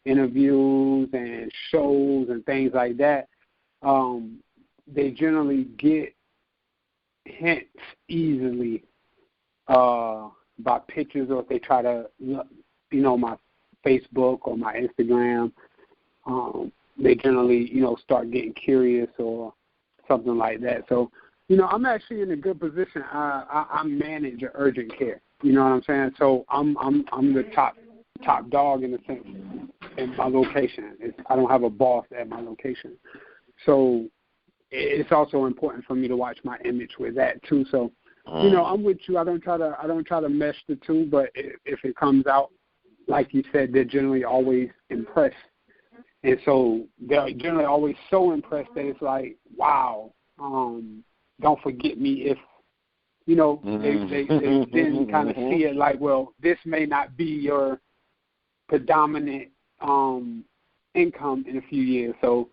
interviews and shows and things like that, they generally get hints easily by pictures, or if they try to, my Facebook or my Instagram, they generally, start getting curious or something like that. So, I'm actually in a good position. I manage urgent care. You know what I'm saying? So I'm the top dog in a sense in my location. I don't have a boss at my location. So it's also important for me to watch my image with that too. So, I'm with you. I don't try to mesh the two, but if it comes out, like you said, they're generally always impressed. And so they're generally always so impressed that it's like, wow, don't forget me if, they then kind of see it like, well, this may not be your predominant income in a few years. So,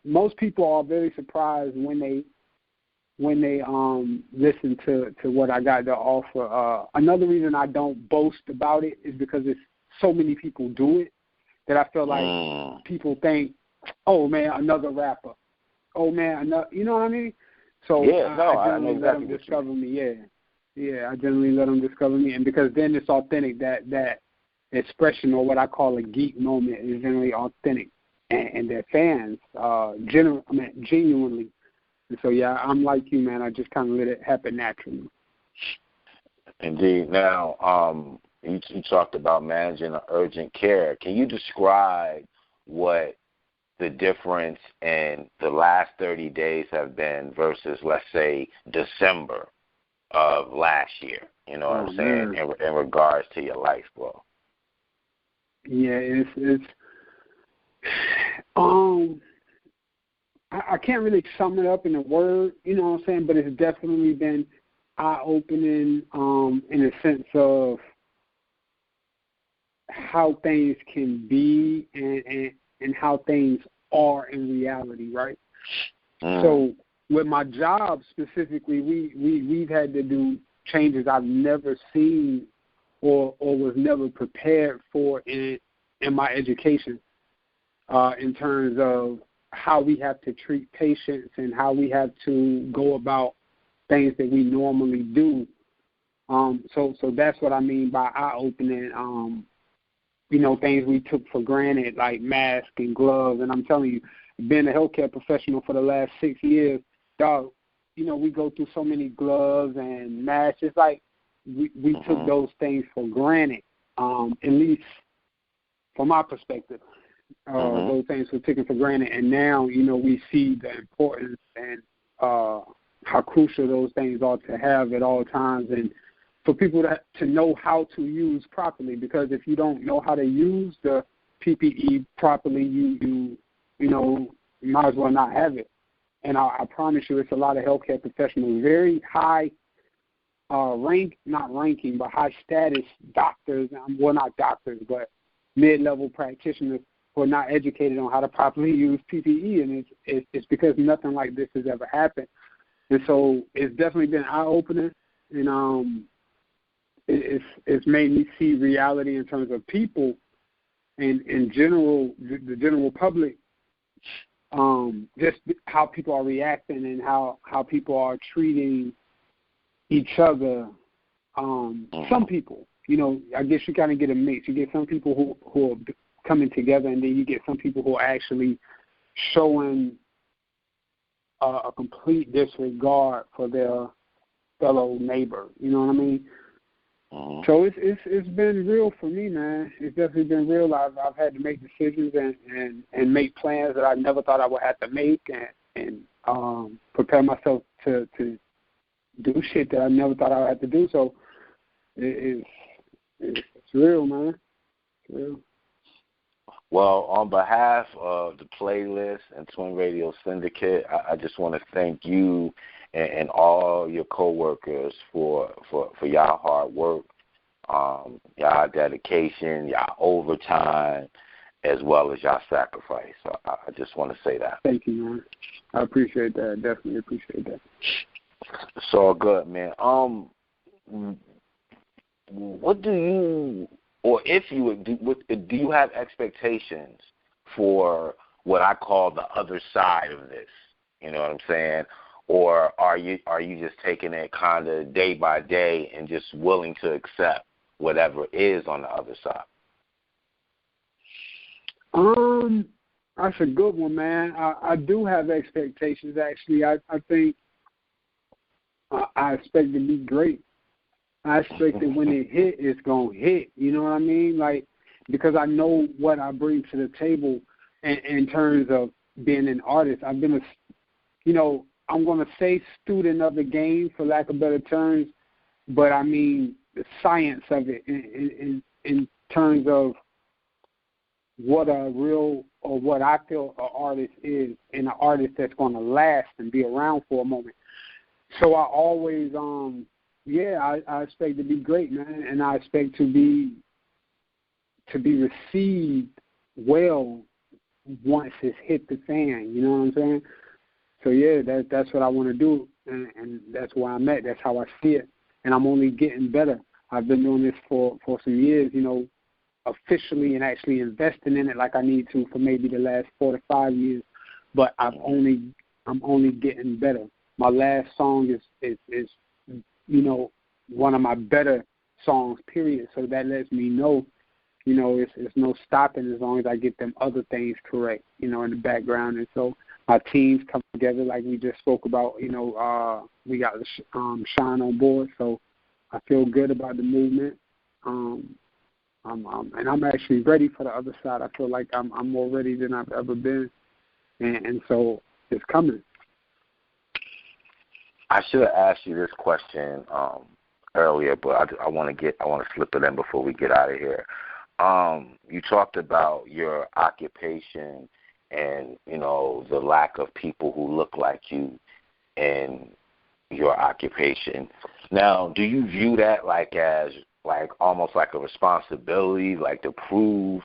most people are very surprised when they listen to what I got to offer. Another reason I don't boast about it is because it's so many people do it that I feel like people think, oh man, another rapper. Oh man, another, you know what I mean? So I generally let them discover me. Yeah, I generally let them discover me, and because then it's authentic. That expression, or what I call a geek moment, is generally authentic, and their fans, genuinely. And so I'm like you, man. I just kind of let it happen naturally. Indeed. Now, you talked about managing urgent care. Can you describe what the difference in the last 30 days have been versus, let's say, December of last year? You know what I'm saying, in regards to your life, bro? Yeah, it's I can't really sum it up in a word, you know what I'm saying, but it's definitely been eye-opening in a sense of how things can be and how things are in reality, right? So with my job specifically, we've had to do changes I've never seen or was never prepared for in my education in terms of how we have to treat patients and how we have to go about things that we normally do. So that's what I mean by eye-opening. Things we took for granted, like masks and gloves. And I'm telling you, being a healthcare professional for the last 6 years, dog, we go through so many gloves and masks. It's like we took those things for granted, at least from my perspective. Those things were taken for granted. And now, we see the importance and how crucial those things are to have at all times, and for people to know how to use properly, because if you don't know how to use the PPE properly, you might as well not have it. And I promise you, it's a lot of healthcare professionals, very high not ranking, but high status doctors, well, not doctors, but mid-level practitioners who are not educated on how to properly use PPE, and it's because nothing like this has ever happened. And so it's definitely been eye-opening, and it's made me see reality in terms of people and in general, the general public, just how people are reacting and how people are treating each other. Some people, I guess you kind of get a mix. You get some people who are coming together, and then you get some people who are actually showing a complete disregard for their fellow neighbor. You know what I mean? So it's been real for me, man. It's definitely been real. I've had to make decisions and make plans that I never thought I would have to make, and prepare myself to do shit that I never thought I would have to do. So it's real, man. It's real. Well, on behalf of the playlist and Twin Radio Syndicate, I just want to thank you and all your coworkers for y'all hard work, y'all dedication, y'all overtime, as well as y'all sacrifice. So I just want to say that. Thank you, man. I appreciate that. Definitely appreciate that. It's all good, man. What do you, or if you would, do you have expectations for what I call the other side of this? You know what I'm saying? Or are you just taking it kind of day by day and just willing to accept whatever is on the other side? That's a good one, man. I do have expectations, actually. I think I expect to be great. I expect that when it hit, it's going to hit. You know what I mean? Like, because I know what I bring to the table in terms of being an artist. I've been I'm going to say student of the game, for lack of better terms, but I mean the science of it in terms of what a real, or what I feel an artist is, and an artist that's going to last and be around for a moment. So I always, I expect to be great, man, and I expect to be received well once it's hit the fan. You know what I'm saying? So yeah, that's what I want to do, and that's where I'm at. That's how I see it, and I'm only getting better. I've been doing this for some years, officially and actually investing in it like I need to for maybe the last 4 to 5 years, but I'm only getting better. My last song is one of my better songs, period. So that lets me know, it's no stopping as long as I get them other things correct, in the background. And so my teams come together like we just spoke about. We got Sean on board, so I feel good about the movement. And I'm actually ready for the other side. I feel like I'm more ready than I've ever been, and so it's coming. I should have asked you this question earlier, but I want to slip it in before we get out of here. You talked about your occupation and the lack of people who look like you in your occupation. Now, do you view that as almost like a responsibility, like to prove,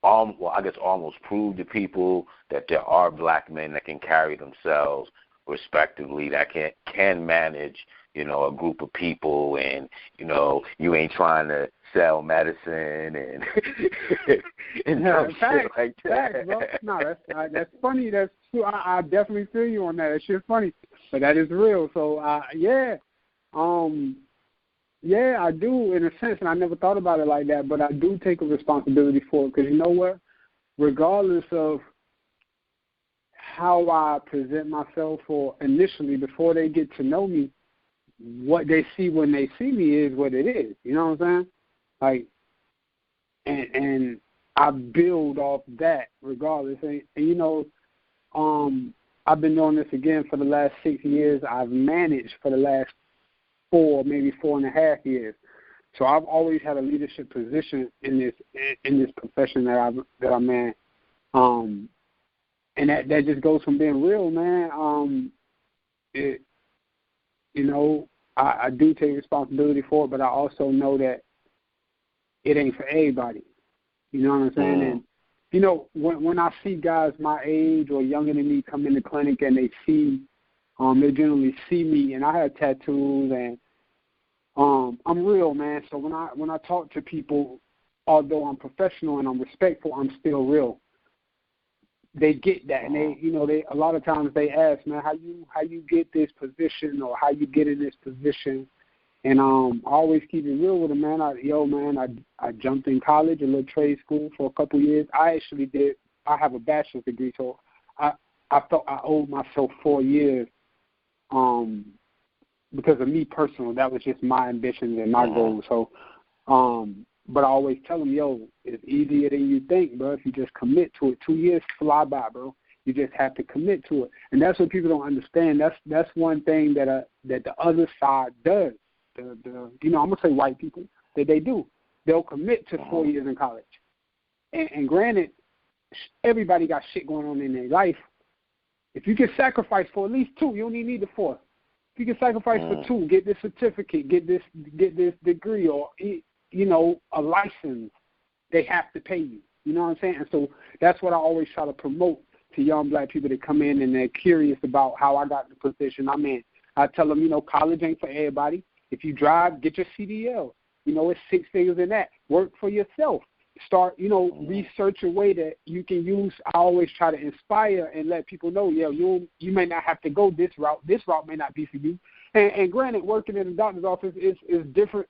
almost prove to people that there are black men that can carry themselves respectively, that can manage, a group of people, and you ain't trying to sell medicine and shit like that. Bro. No, that's funny. That's true. I definitely feel you on that. That shit's funny, but that is real. So yeah. Yeah, I do in a sense, and I never thought about it like that, but I do take a responsibility for it, because you know what? Regardless of how I present myself, or initially before they get to know me, what they see when they see me is what it is. You know what I'm saying? And I build off that regardless. And I've been doing this again for the last 6 years. I've managed for the last 4, maybe 4.5 years. So I've always had a leadership position in this profession that I'm in. And that just goes from being real, man. I do take responsibility for it, but I also know that it ain't for everybody. You know what I'm saying? And when I see guys my age or younger than me come in the clinic and they they generally see me, and I have tattoos, and I'm real, man. So when I talk to people, although I'm professional and I'm respectful, I'm still real. They get that, and they a lot of times they ask, man, how you get this position, or how you get in this position, and I always keep it real with them, man. I jumped in college, a little trade school for a couple years. I have a bachelor's degree, so I felt I owed myself 4 years, because of me personally. That was just my ambitions and my goals. So, but I always tell them, it's easier than you think, bro. If you just commit to it, 2 years fly by, bro. You just have to commit to it, and that's what people don't understand. That's one thing that the other side does. I'm gonna say white people, that they do. They'll commit to 4 years in college, and granted, everybody got shit going on in their life. If you can sacrifice for at least 2, you don't even need the 4. If you can sacrifice for 2, get this certificate, get this degree, or a license, they have to pay you. You know what I'm saying? And so that's what I always try to promote to young black people that come in and they're curious about how I got the position I'm in. I tell them, college ain't for everybody. If you drive, get your CDL. It's 6 figures in that. Work for yourself. Start, research a way that you can use. I always try to inspire and let people know, you may not have to go this route. This route may not be for you. And granted, working in the doctor's office is different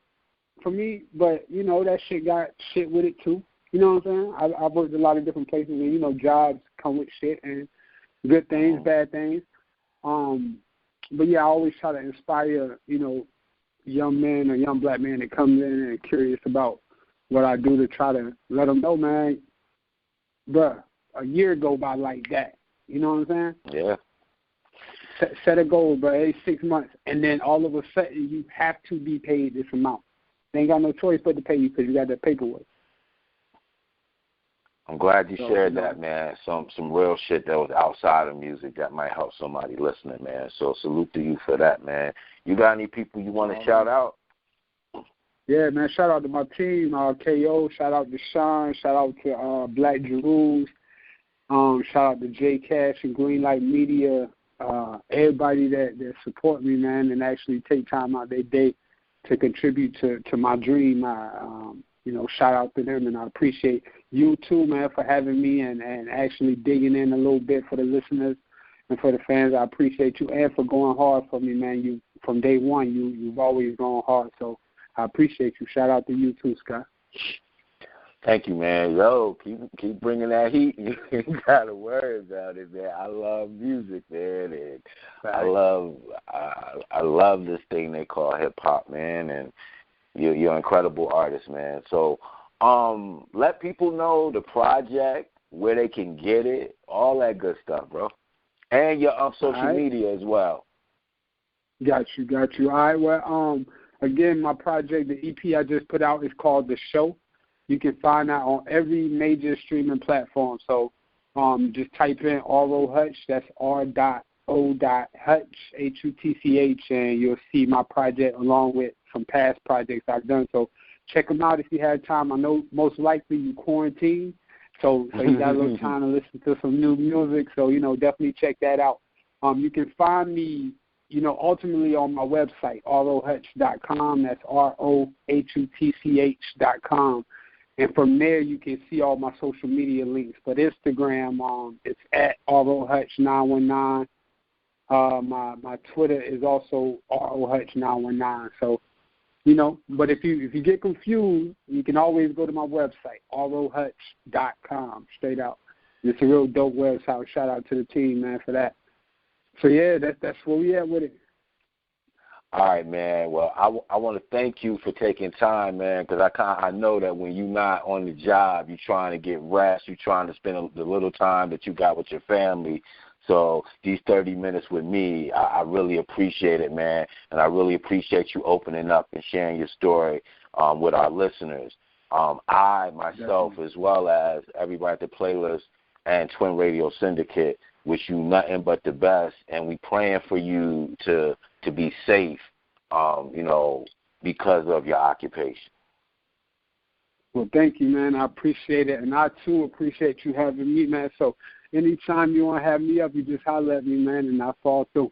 for me, but, that shit got shit with it too. You know what I'm saying? I've worked a lot of different places and, jobs come with shit and good things, bad things. But, I always try to inspire, young men or young black men that come in and curious about what I do to try to let them know, man, bruh, a year go by like that. You know what I'm saying? Yeah. Set a goal, bro, every 6 months, and then all of a sudden you have to be paid this amount. They ain't got no choice but to pay you because you got that paperwork. I'm glad you shared that, man. Some real shit that was outside of music that might help somebody listening, man. So salute to you for that, man. You got any people you want to shout out? Yeah, man, shout out to my team, KO, shout out to Sean, shout out to Black Jerusalem, shout out to J Cash and Greenlight Media, everybody that support me, man, and actually take time out their day to contribute to my dream. Shout out to them, and I appreciate you too, man, for having me and actually digging in a little bit for the listeners and for the fans. I appreciate you and for going hard for me, man. You from day one, you've always gone hard, so I appreciate you. Shout out to you too, Scott. Thank you, man. Yo, keep bringing that heat. You ain't got to worry about it, man. I love music, man, and I love this thing they call hip hop, man. And you're an incredible artist, man. So, let people know the project, where they can get it, all that good stuff, bro, and your social media as well. Got you. All right. Well, again, my project, the EP I just put out is called The Show. You can find that on every major streaming platform. So just type in R.O. Hutch, that's R.O. Hutch, H-U-T-C-H, and you'll see my project along with some past projects I've done. So check them out if you have time. I know most likely you quarantine, so you got a little time to listen to some new music. So, definitely check that out. You can find me, ultimately on my website, rohutch.com. That's ROHUTCH.com. And from there, you can see all my social media links. But Instagram, it's at ROHutch919. My Twitter is also ROHutch919. So, but if you get confused, you can always go to my website, rohutch.com, straight out. It's a real dope website. Shout out to the team, man, for that. So, yeah, that's where we at with it. All right, man. Well, I want to thank you for taking time, man, because I know that when you're not on the job, you're trying to get rest, you're trying to spend the little time that you got with your family. So these 30 minutes with me, I really appreciate it, man, and I really appreciate you opening up and sharing your story with our listeners. I, myself, as well as everybody at the Playlist and Twin Radio Syndicate, wish you nothing but the best, and we praying for you to be safe, because of your occupation. Well, thank you, man. I appreciate it, and I, too, appreciate you having me, man. So anytime you want to have me up, you just holler at me, man, and I'll fall through.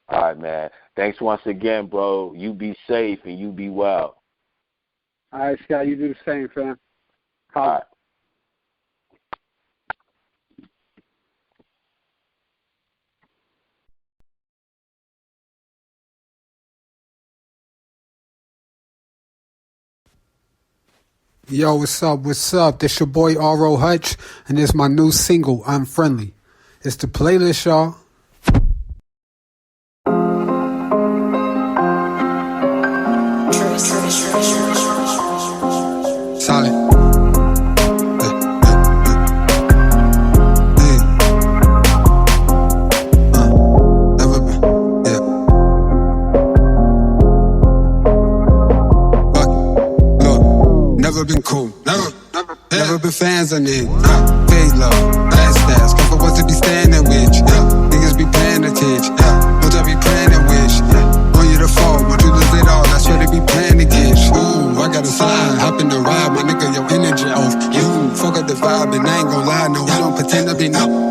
All right, man. Thanks once again, bro. You be safe and you be well. All right, Scott, you do the same, fam. All right. Yo, what's up? This your boy R.O. Hutch, and it's my new single, I'm Friendly. It's the Playlist, y'all. Solid. Never been, yeah. Look, never been cool. Never been fans of it. Fake love, bad stats. Comfort was to be standing with you. Niggas be paying attention. Don't just be playing and wish. Want you to fall, want you to lose it all. That's where they be playing against. Ooh, I got a slide, hop in the ride, my nigga, your energy off. You fuck up the vibe, and I ain't gon' lie, no, I don't pretend to be no.